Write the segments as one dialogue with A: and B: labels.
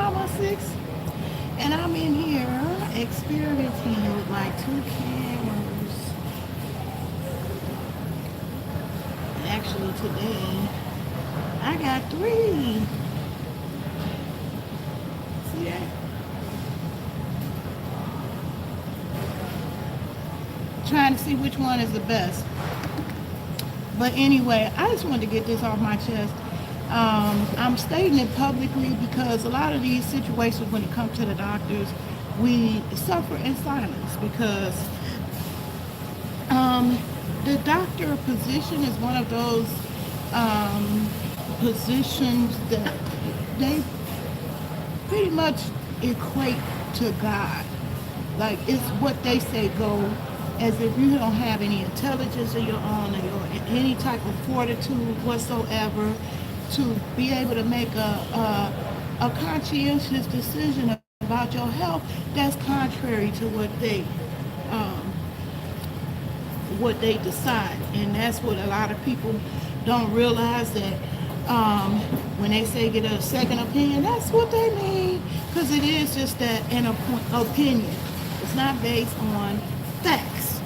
A: almost 6. And I'm in here experimenting with my 2 cameras. Actually, today I got 3. See that? Trying to see which one is the best. But anyway, I just wanted to get this off my chest. I'm stating it publicly because a lot of these situations, when it comes to the doctors, we suffer in silence because the doctor position is one of those positions that they pretty much equate to God. Like, it's what they say go, as if you don't have any intelligence of your own or any type of fortitude whatsoever to be able to make a conscientious decision about your health that's contrary to um, what they decide. And that's what a lot of people don't realize, that when they say get a second opinion, that's what they mean, because it is just that an opinion. It's not based on facts.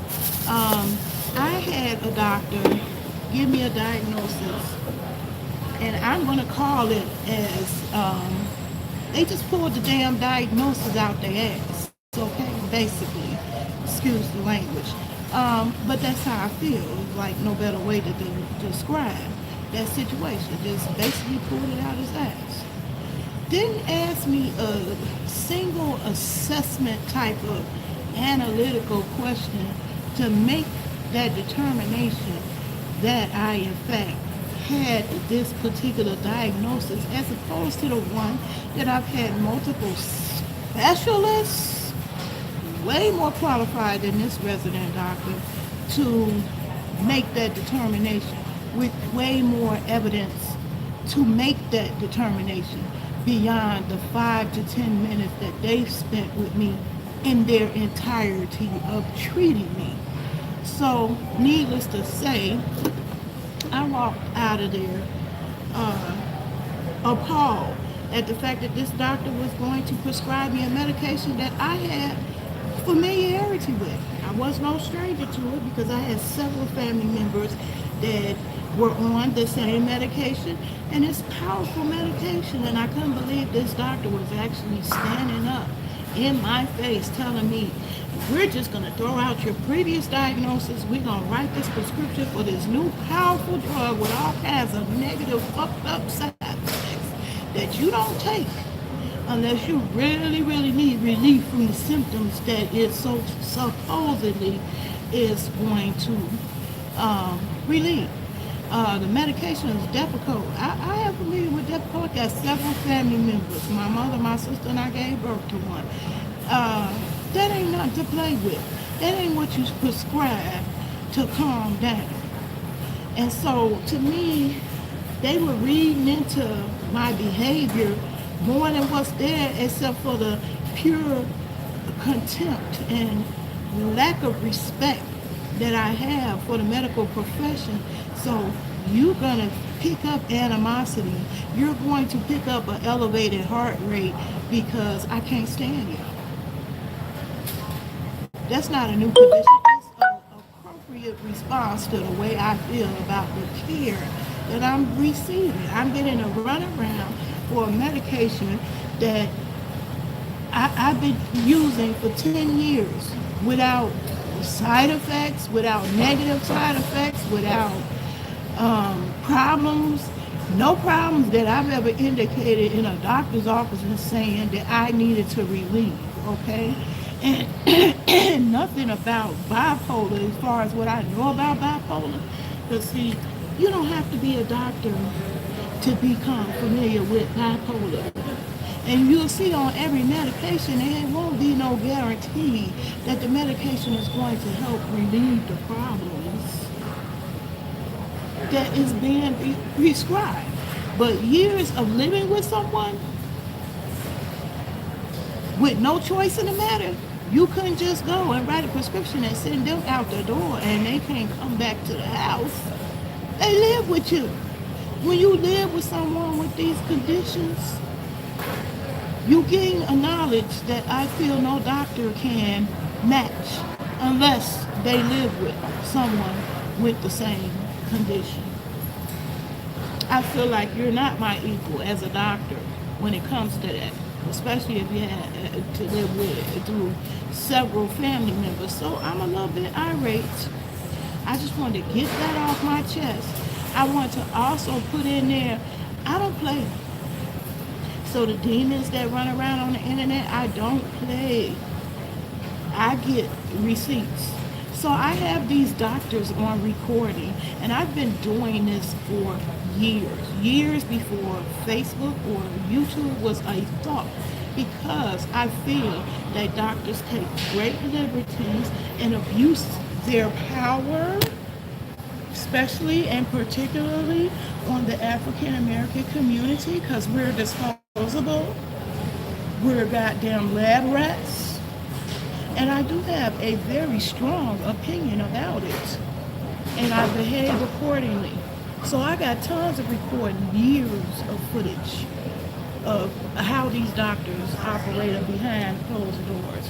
A: I had a doctor give me a diagnosis, and I'm going to call it as they just pulled the damn diagnosis out their ass, okay, basically. Excuse the language. But that's how I feel. Like, no better way to describe that situation. Just basically pulled it out his ass. Didn't ask me a single assessment type of analytical question to make that determination that I, in fact, had this particular diagnosis, as opposed to the one that I've had multiple specialists, way more qualified than this resident doctor, to make that determination, with way more evidence to make that determination beyond the 5 to 10 minutes that they've spent with me in their entirety of treating me. So, needless to say, I walked out of there appalled at the fact that this doctor was going to prescribe me a medication that I had familiarity with. I was no stranger to it because I had several family members that were on the same medication, and it's powerful medication, and I couldn't believe this doctor was actually standing up in my face telling me, we're just going to throw out your previous diagnosis. We're going to write this prescription for this new powerful drug with all kinds of negative, fucked up side effects that you don't take unless you really, really need relief from the symptoms that it so supposedly is going to relieve. The medication is Depakote. I am familiar with Depakote. Got several family members. My mother, my sister, and I gave birth to one. That ain't nothing to play with. That ain't what you prescribe to calm down. And so, to me, they were reading into my behavior more than what's there, except for the pure contempt and lack of respect that I have for the medical profession. So you're going to pick up animosity. You're going to pick up an elevated heart rate because I can't stand you. That's not a new condition. It's an appropriate response to the way I feel about the care that I'm receiving. I'm getting a runaround for a medication that I've been using for 10 years without side effects, without negative side effects, without problems, no problems that I've ever indicated in a doctor's office and saying that I needed to relieve, okay? And nothing about bipolar as far as what I know about bipolar. Because see, you don't have to be a doctor to become familiar with bipolar. And you'll see on every medication, there won't be no guarantee that the medication is going to help relieve the problems that is being prescribed. But years of living with someone with no choice in the matter, you couldn't just go and write a prescription and send them out the door and they can't come back to the house. They live with you. When you live with someone with these conditions, You gain a knowledge that I feel no doctor can match unless they live with someone with the same condition. I feel like you're not my equal as a doctor when it comes to that, especially if you had to live with it through several family members. So I'm a little bit irate. I just wanted to get that off my chest. I want to also put in there, I don't play. So the demons that run around on the internet, I don't play. I get receipts. So I have these doctors on recording, and I've been doing this for years before Facebook or YouTube was a thought, because I feel that doctors take great liberties and abuse their power, especially and particularly on the African American community, because we're disposable, we're goddamn lab rats, and I do have a very strong opinion about it, and I behave accordingly. So I got tons of recording, years of footage of how these doctors operate behind closed doors,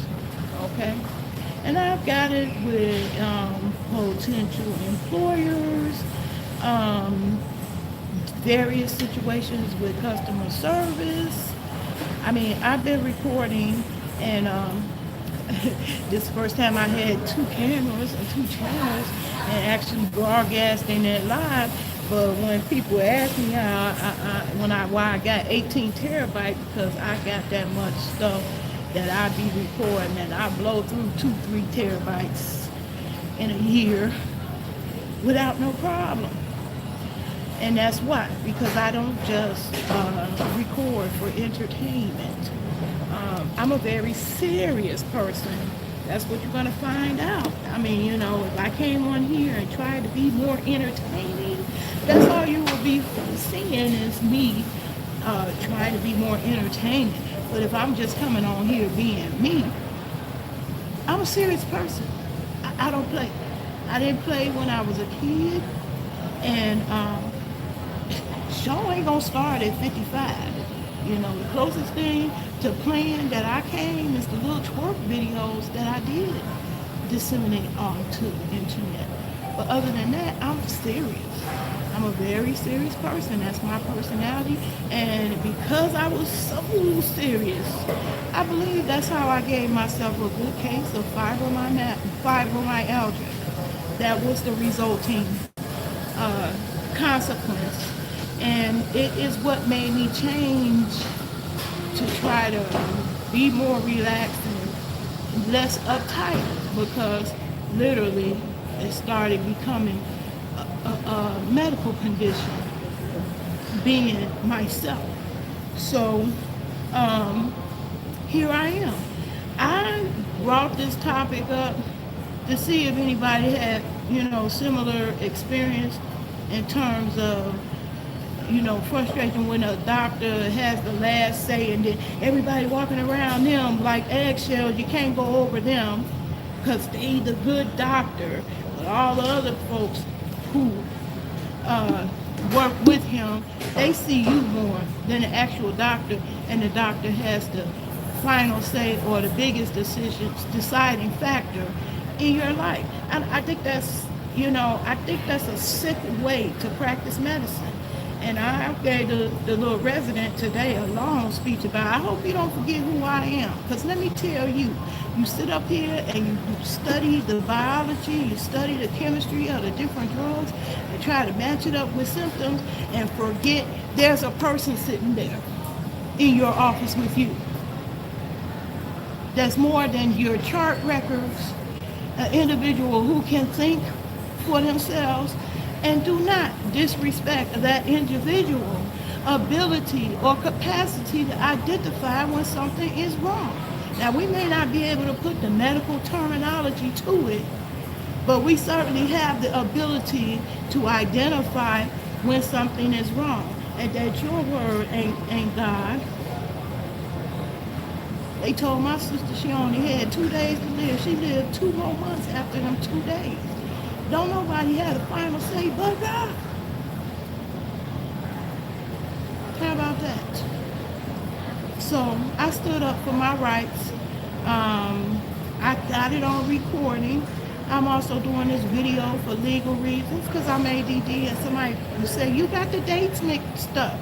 A: okay? And I've got it with potential employers, various situations with customer service. I mean, I've been recording, and this is the first time I had 2 cameras and 2 channels and actually broadcasting it live. But when people ask me how why I got 18 terabytes, because I got that much stuff that I be recording, and I blow through 2-3 terabytes in a year without no problem. And that's why, because I don't just record for entertainment. I'm a very serious person. That's what you're going to find out. I mean, you know, if I came on here and tried to be more entertaining, that's all you will be seeing is me trying to be more entertaining. But if I'm just coming on here being me, I'm a serious person. I don't play. I didn't play when I was a kid, and show ain't gonna start at 55. You know, the closest thing to playing that I came is the little twerk videos that I did disseminate onto the internet. But other than that, I'm serious. I'm a very serious person. That's my personality. And because I was so serious, I believe that's how I gave myself a good case of fibromyalgia. That was the resulting consequence. And it is what made me change to try to be more relaxed and less uptight, because literally it started becoming a medical condition, being myself. So here I am. I brought this topic up to see if anybody had, you know, similar experience in terms of, you know, frustration when a doctor has the last say, and then everybody walking around them like eggshells. You can't go over them because they the good doctor. But all the other folks who work with him, they see you more than the actual doctor, and the doctor has the final say or the biggest deciding factor in your life. And I think that's, you know, I think that's a sick way to practice medicine. And I gave the little resident today a long speech about, I hope you don't forget who I am. Because let me tell you, you sit up here and you study the biology, you study the chemistry of the different drugs, and try to match it up with symptoms, and forget there's a person sitting there in your office with you. That's more than your chart records, an individual who can think for themselves, and do not disrespect that individual ability or capacity to identify when something is wrong. Now, we may not be able to put the medical terminology to it, but we certainly have the ability to identify when something is wrong, and that your word ain't God. They told my sister she only had 2 days to live. She lived 2 more months after them 2 days. Don't nobody have the final say but God. How about that? So I stood up for my rights. I got it on recording. I'm also doing this video for legal reasons because I'm ADD, and somebody will say, you got the dates mixed up.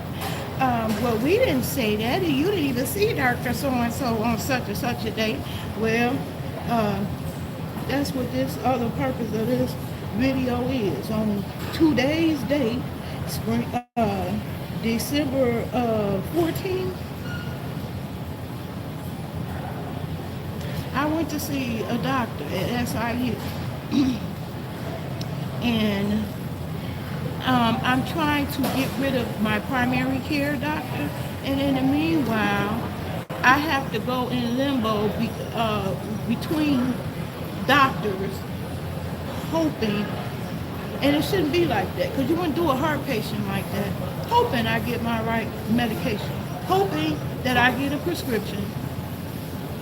A: Well, we didn't say that. You didn't even see Dr. So-and-so on such and such a date. Well, uh, that's what this other purpose of this video is. On today's date, spring, December 14th, I went to see a doctor at SIU. And I'm trying to get rid of my primary care doctor. And in the meanwhile, I have to go in limbo between doctors, hoping, and it shouldn't be like that, because you wouldn't do a heart patient like that, hoping I get my right medication, hoping that I get a prescription,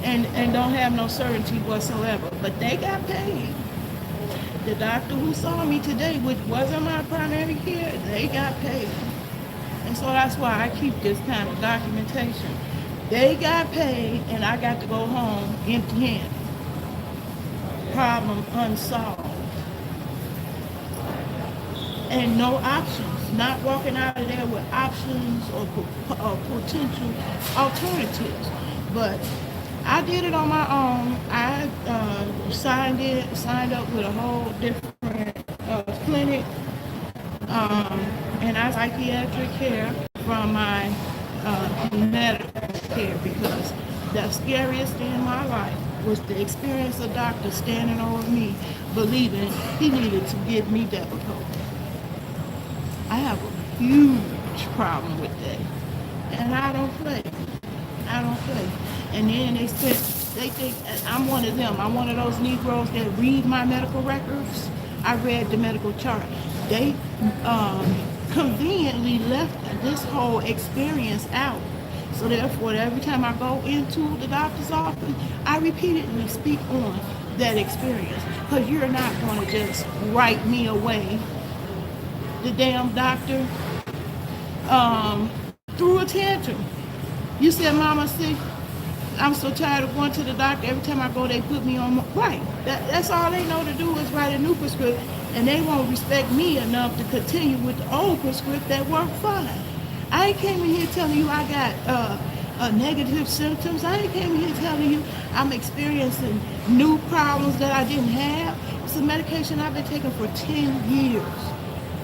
A: and don't have no certainty whatsoever. But they got paid. The doctor who saw me today, which wasn't my primary care, they got paid. And so that's why I keep this kind of documentation. They got paid, and I got to go home empty-handed. Problem unsolved. And no options. Not walking out of there with options or potential alternatives. But I did it on my own. I signed up with a whole different clinic, and I psychiatric care from my medical care, because the scariest thing in my life was to experience a doctor standing over me, believing he needed to give me Depakote. I have a huge problem with that, and I don't play. I don't play. And then they think I'm one of them. I'm one of those Negroes that read my medical records. I read the medical chart. They conveniently left this whole experience out. So therefore, every time I go into the doctor's office, I repeatedly speak on that experience. Because you're not going to just write me away. The damn doctor threw a tantrum. You said, Mama, sick. I'm so tired of going to the doctor. Every time I go, they put me on. Right. That's all they know to do is write a new prescription. And they won't respect me enough to continue with the old prescription that worked fine. I ain't came in here telling you I got negative symptoms. I ain't came in here telling you I'm experiencing new problems that I didn't have. It's a medication I've been taking for 10 years.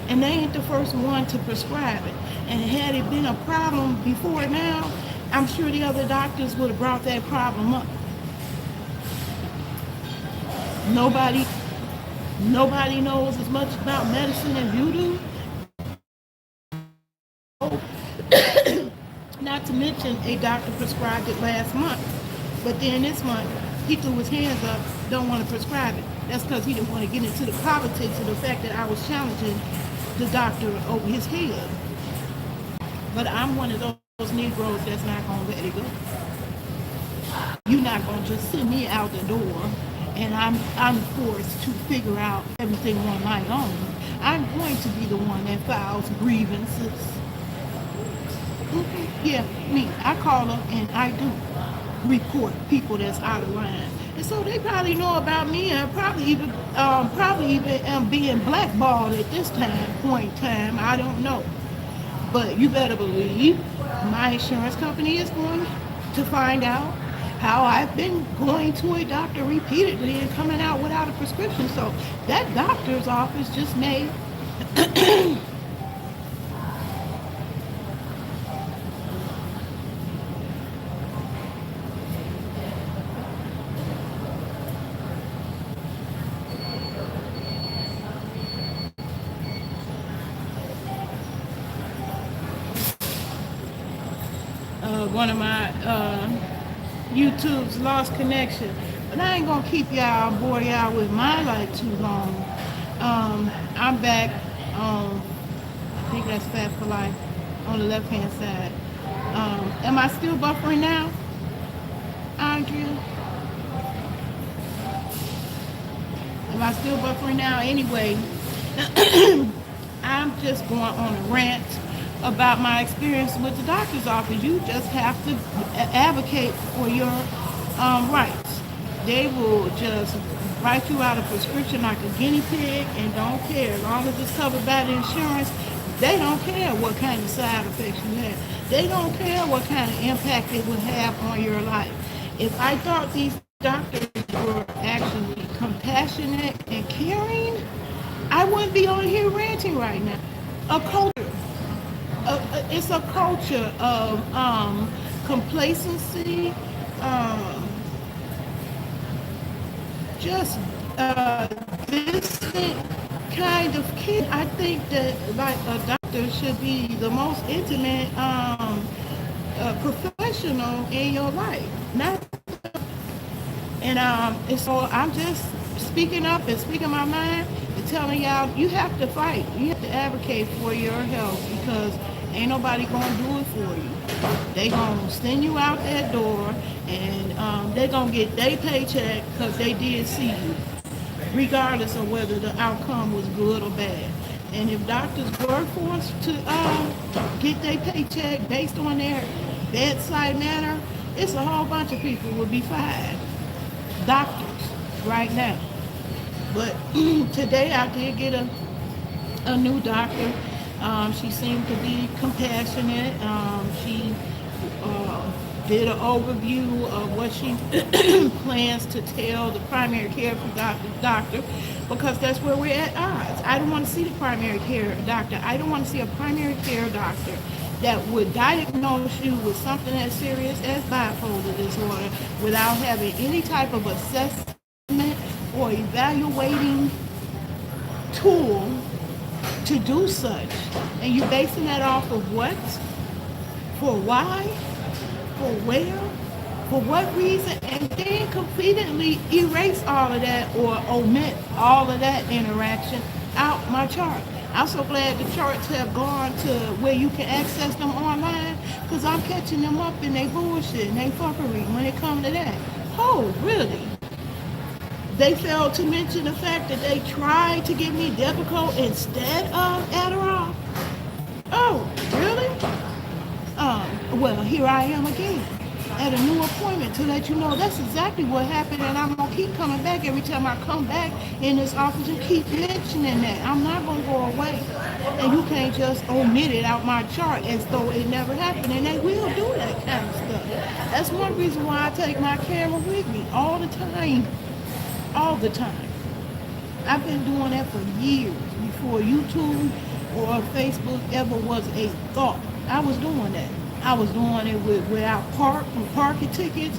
A: And they ain't the first one to prescribe it. And had it been a problem before now, I'm sure the other doctors would have brought that problem up. Nobody knows as much about medicine as you do. Not to mention, a doctor prescribed it last month. But then this month, he threw his hands up, don't want to prescribe it. That's because he didn't want to get into the politics of the fact that I was challenging the doctor over his head. But I'm one of those Negroes that's not going to let it go. You're not going to just send me out the door and I'm forced to figure out everything on my own. I'm going to be the one that files grievances. Yeah, me. I call them and I do report people that's out of line. And so they probably know about me, and probably even am being blackballed at this point in time. I don't know. But you better believe my insurance company is going to find out how I've been going to a doctor repeatedly and coming out without a prescription. So that doctor's office just made one of my YouTube's lost connection. But I ain't gonna keep y'all, bore y'all with my life too long. I'm back on, I think that's Fat for Life, on the left hand side. Am I still buffering now, Andrea? Am I still buffering now? Anyway, I'm just going on a rant about my experience with the doctor's office. You just have to advocate for your rights. They will just write you out a prescription like a guinea pig and don't care. As long as it's covered by the insurance, they don't care what kind of side effects you have. They don't care what kind of impact it will have on your life. If I thought these doctors were actually compassionate and caring, I wouldn't be on here ranting right now. A culture, it's a culture of complacency, um, just distant kind of kid. I think that like a doctor should be the most intimate professional in your life. Not and so I'm just speaking up and speaking my mind and telling y'all you have to fight. You have to advocate for your health because ain't nobody gonna do it for you. They gonna send you out that door and they gonna get their paycheck because they did see you, regardless of whether the outcome was good or bad. And if doctors were forced to get their paycheck based on their bedside manner, it's a whole bunch of people would be fired. Doctors right now. But today I did get a new doctor. She seemed to be compassionate. She did an overview of what she plans to tell the primary care doctor because that's where we're at odds. I don't want to see the primary care doctor. I don't want to see a primary care doctor that would diagnose you with something as serious as bipolar disorder without having any type of assessment or evaluating tool to do such. And you're basing that off of what? For why? For where? For what reason? And then completely erase all of that or omit all of that interaction out my chart. I'm so glad the charts have gone to where you can access them online because I'm catching them up in their bullshit and their fuckery when it comes to that. Oh, really? They failed to mention the fact that they tried to give me Depakote instead of Adderall. Oh, really? Well, here I am again at a new appointment to let you know that's exactly what happened, and I'm going to keep coming back every time I come back in this office and keep mentioning that. I'm not going to go away, and you can't just omit it out my chart as though it never happened, and they will do that kind of stuff. That's one reason why I take my camera with me all the time. All the time. I've been doing that for years before YouTube or Facebook ever was a thought. I was doing that. I was doing it without parking tickets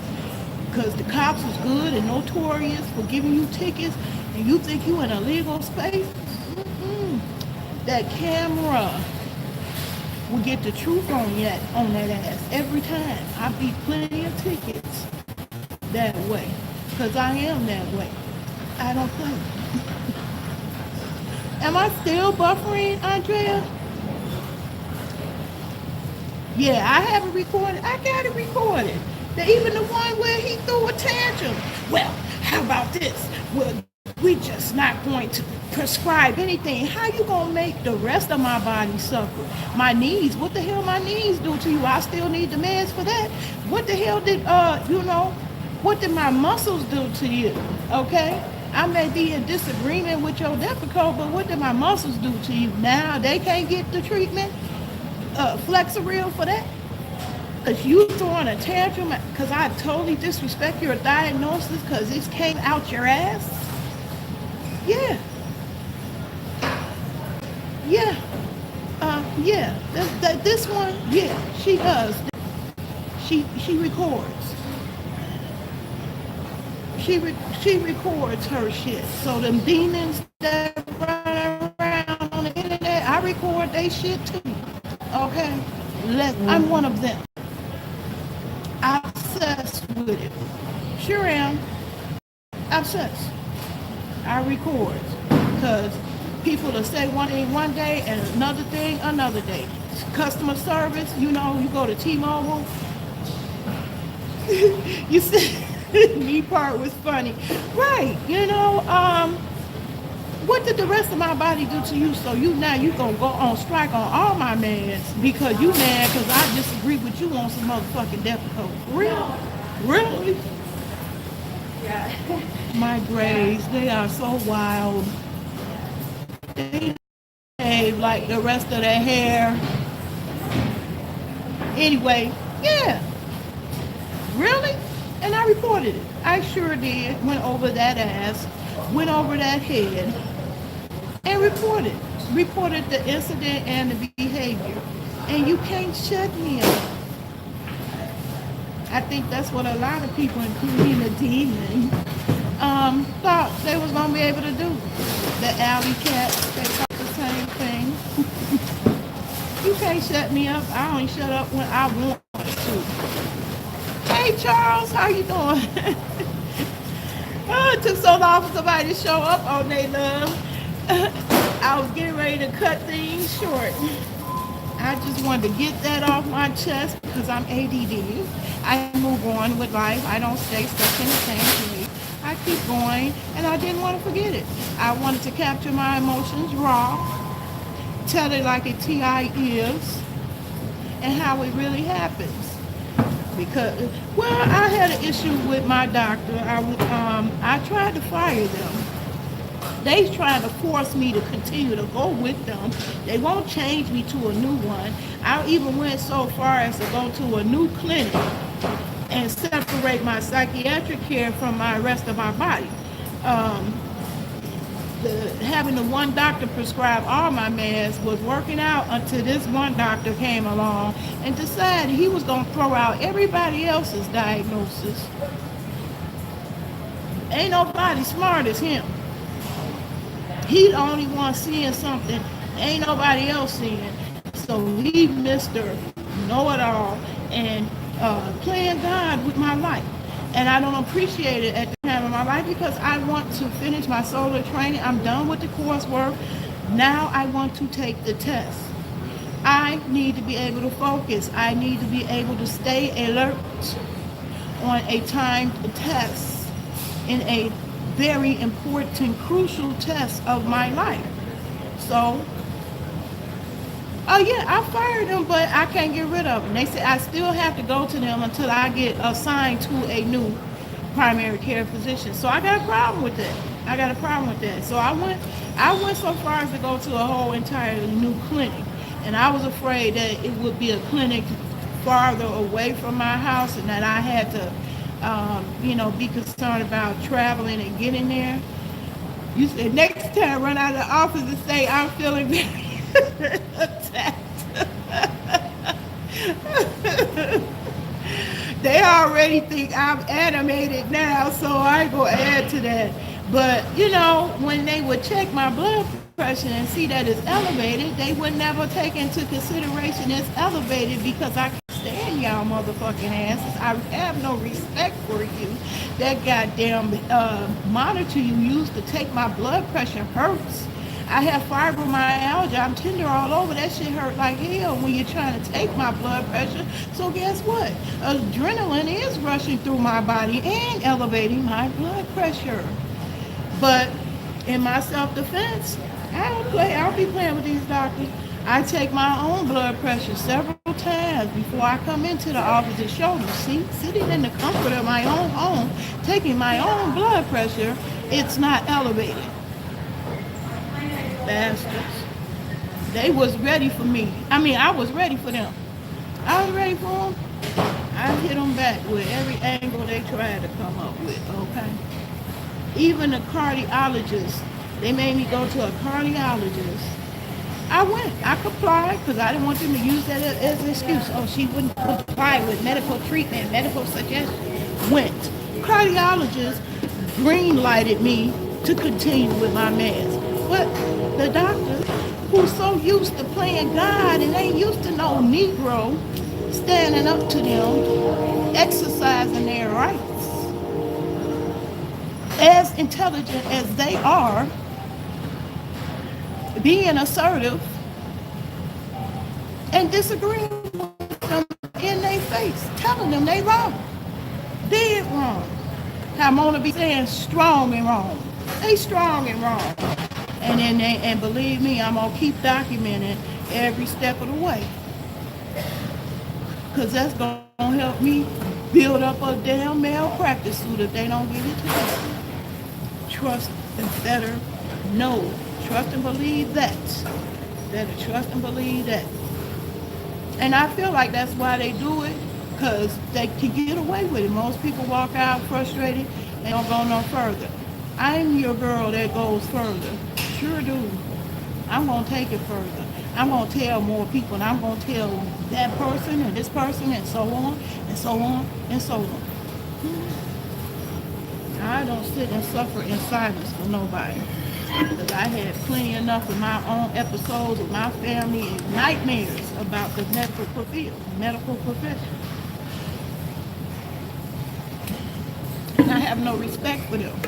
A: because the cops was good and notorious for giving you tickets and you think you in a legal space. That camera will get the truth on that ass every time. I beat plenty of tickets that way because I am that way. I don't play. Am I still buffering, Andrea? Yeah, I have it recorded. I got it recorded. Even the one where he threw a tantrum. Well, how about this? Well, we just not going to prescribe anything. How you gonna make the rest of my body suffer? My knees, what the hell my knees do to you? I still need the meds for that. What the hell did what did my muscles do to you? Okay? I may be in disagreement with your Depakote, but what did my muscles do to you? Now they can't get the treatment, Flexeril for that? Because you throwing a tantrum because I totally disrespect your diagnosis because it came out your ass? Yeah. Yeah. Yeah. This one, yeah, she does. She records. She records her shit. So them demons that run around on the internet, I record they shit too. Okay? I'm one of them. I'm obsessed with it. Sure am. Obsessed. I record. Because people will say one thing one day and another thing another day. Customer service, you go to T-Mobile. You see, me part was funny. Right, what did the rest of my body do to you? So you gonna go on strike on all my mans because you mad because I disagree with you on some motherfucking difficult. Really? Really?
B: Yeah.
A: My braids, they are so wild. They behave like the rest of their hair. Anyway, yeah. Really? And I reported it. I sure did. Went over that ass, went over that head, and reported. Reported the incident and the behavior. And you can't shut me up. I think that's what a lot of people, including the demon, thought they was going to be able to do. The alley cats, they thought the same thing. You can't shut me up. I only shut up when I want to. Hey, Charles, how you doing? Oh, it took so long for somebody to show up on their love. I was getting ready to cut things short. I just wanted to get that off my chest because I'm ADD. I move on with life. I don't stay stuck in the same place. I keep going, and I didn't want to forget it. I wanted to capture my emotions raw, tell it like it TI is, and how it really happens. Because, well, I had an issue with my doctor. I tried to fire them. They trying to force me to continue to go with them. They won't change me to a new one. I even went so far as to go to a new clinic and separate my psychiatric care from my rest of my body. Having the one doctor prescribe all my meds was working out until this one doctor came along and decided he was going to throw out everybody else's diagnosis. Ain't nobody smart as him. He the only one seeing something ain't nobody else seeing. So he Mr. Know-it-all and playing God with my life. And I don't appreciate it at the time of my life because I want to finish my solar training. I'm done with the coursework. Now I want to take the test. I need to be able to focus. I need to be able to stay alert on a timed test in a very important, crucial test of my life. So, oh yeah, I fired them, but I can't get rid of them. They said I still have to go to them until I get assigned to a new primary care physician. So I got a problem with that. So I went so far as to go to a whole entirely new clinic. And I was afraid that it would be a clinic farther away from my house and that I had to be concerned about traveling and getting there. You said next time run out of the office and say I'm feeling very attacked. They already think I'm animated now, so I ain't gonna add to that. But when they would check my blood pressure and see that it's elevated, they would never take into consideration it's elevated because I can't stand y'all motherfucking asses. I have no respect for you. That goddamn monitor you used to take my blood pressure hurts. I have fibromyalgia. I'm tender all over. That shit hurt like hell when you're trying to take my blood pressure. So guess what? Adrenaline is rushing through my body and elevating my blood pressure. But in my self-defense, I don't play. I don't be playing with these doctors. I take my own blood pressure several times before I come into the office and show them. See, sitting in the comfort of my own home, taking my own blood pressure, it's not elevated. Bastards. They was ready for me. I was ready for them. I was ready for them. I hit them back with every angle they tried to come up with, okay? Even the cardiologist, they made me go to a cardiologist. I went. I complied because I didn't want them to use that as an excuse. Oh, she wouldn't comply with medical treatment, medical suggestion. Went. Cardiologist green-lighted me to continue with my meds. But the doctor, who's so used to playing God and ain't used to no Negro standing up to them, exercising their rights, as intelligent as they are, being assertive and disagreeing with them in their face, telling them they wrong, dead wrong. How Mona be saying strong and wrong. They strong and wrong. And believe me, I'm gonna keep documenting every step of the way, cause that's gonna help me build up a damn malpractice suit if they don't give it to me. Trust and better know, trust and believe that. Better trust and believe that. And I feel like that's why they do it, because they can get away with it. Most people walk out frustrated and don't go no further. I'm your girl that goes further. Sure do. I'm going to take it further. I'm going to tell more people, and I'm going to tell that person and this person and so on and so on and so on. I don't sit and suffer in silence for nobody. Because I had plenty enough of my own episodes with my family and nightmares about the medical profession. And I have no respect for them.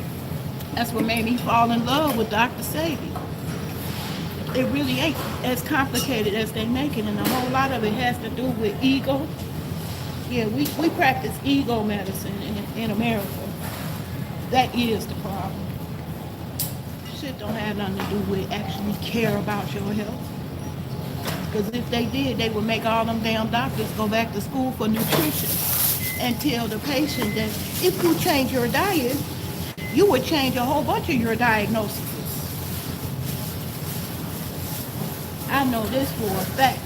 A: That's what made me fall in love with Dr. Sadie. It really ain't as complicated as they make it, and a whole lot of it has to do with ego. Yeah, we practice ego medicine in America. That is the problem. Shit don't have nothing to do with actually care about your health. Because if they did, they would make all them damn doctors go back to school for nutrition and tell the patient that if you change your diet, you would change a whole bunch of your diagnoses. I know this for a fact.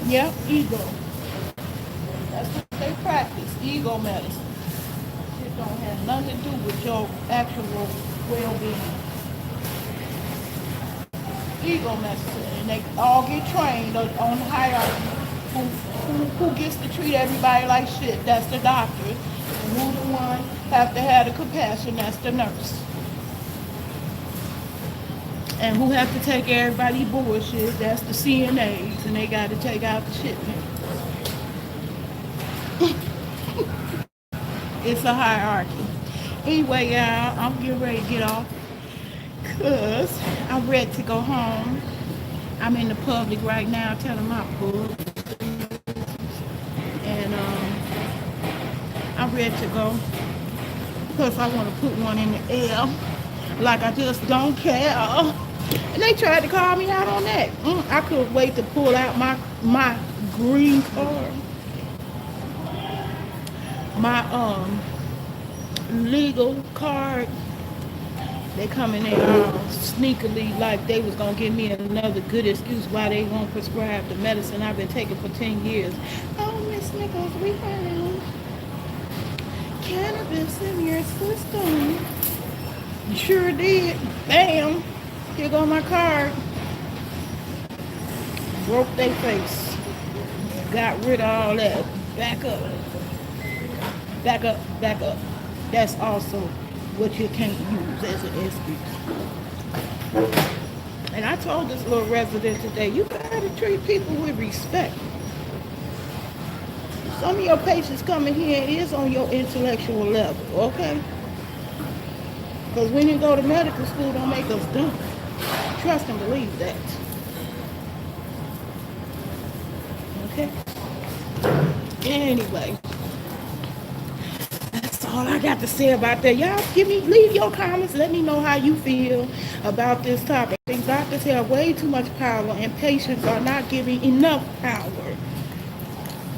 A: Yep, ego. That's what they practice, ego medicine. It don't have nothing to do with your actual well-being. Ego medicine, and they all get trained on the hierarchy. Who gets to treat everybody like shit? That's the doctor. And who the one have to have the compassion? That's the nurse. And who have to take everybody bullshit? That's the CNAs, and they got to take out the shit. It's a hierarchy. Anyway, y'all, I'm getting ready to get off because I'm ready to go home. I'm in the public right now telling my book. And I'm ready to go because I want to put one in the air like I just don't care. And they tried to call me out on that. I couldn't wait to pull out my green card. My legal card. They come in there all sneakily like they was gonna give me another good excuse why they won't prescribe the medicine I've been taking for 10 years. Oh, Miss Nichols, we found cannabis in your system. You sure did. Bam. Here go my card. Broke their face. Got rid of all that. Back up. Back up, back up. That's also what you can't use as an excuse. And I told this little resident today, you gotta treat people with respect. Some of your patients coming here, it is on your intellectual level, okay? Because when you go to medical school, don't make us dumb. Trust and believe that. Okay? Anyway. All I got to say about that, y'all leave your comments. Let me know how you feel about this topic. I think doctors have way too much power and patients are not giving enough power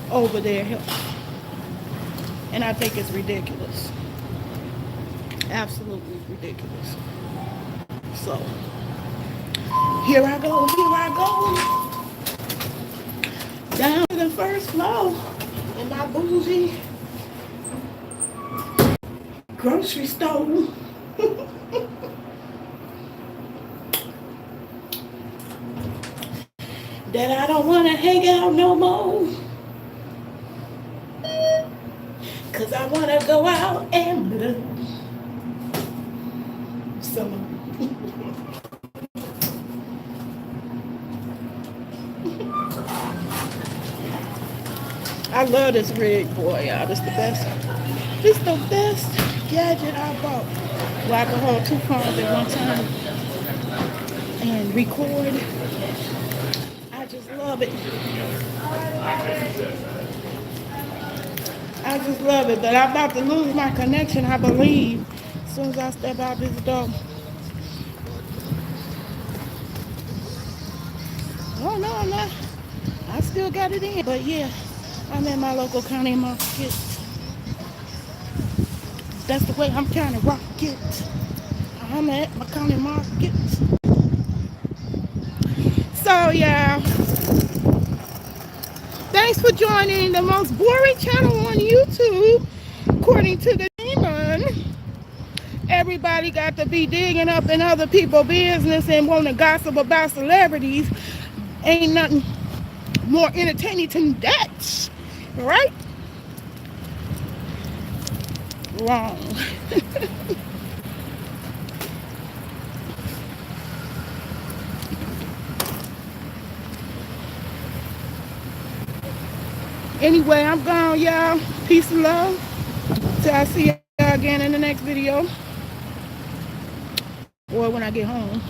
A: over their health. And I think it's ridiculous. Absolutely ridiculous. So, here I go. Down to the first floor in my bougie grocery store. That I don't want to hang out no more. Cause I want to go out and live. Summer. I love this rig, boy, y'all. This the best. This the best gadget I bought. Where I can hold two phones at one time and record. I just love it. I just love it, but I'm about to lose my connection, I believe, as soon as I step out this door. Oh, no, I'm not. I still got it in, but yeah, I'm in my local county market. That's the way I'm trying to rock it. I'm at my county market. So, yeah, thanks for joining the most boring channel on YouTube, according to the demon. Everybody got to be digging up in other people's business and want to gossip about celebrities. Ain't nothing more entertaining than that, right? Wrong. Anyway, I'm gone, y'all. Peace and love. Till I see y'all again in the next video, or when I get home.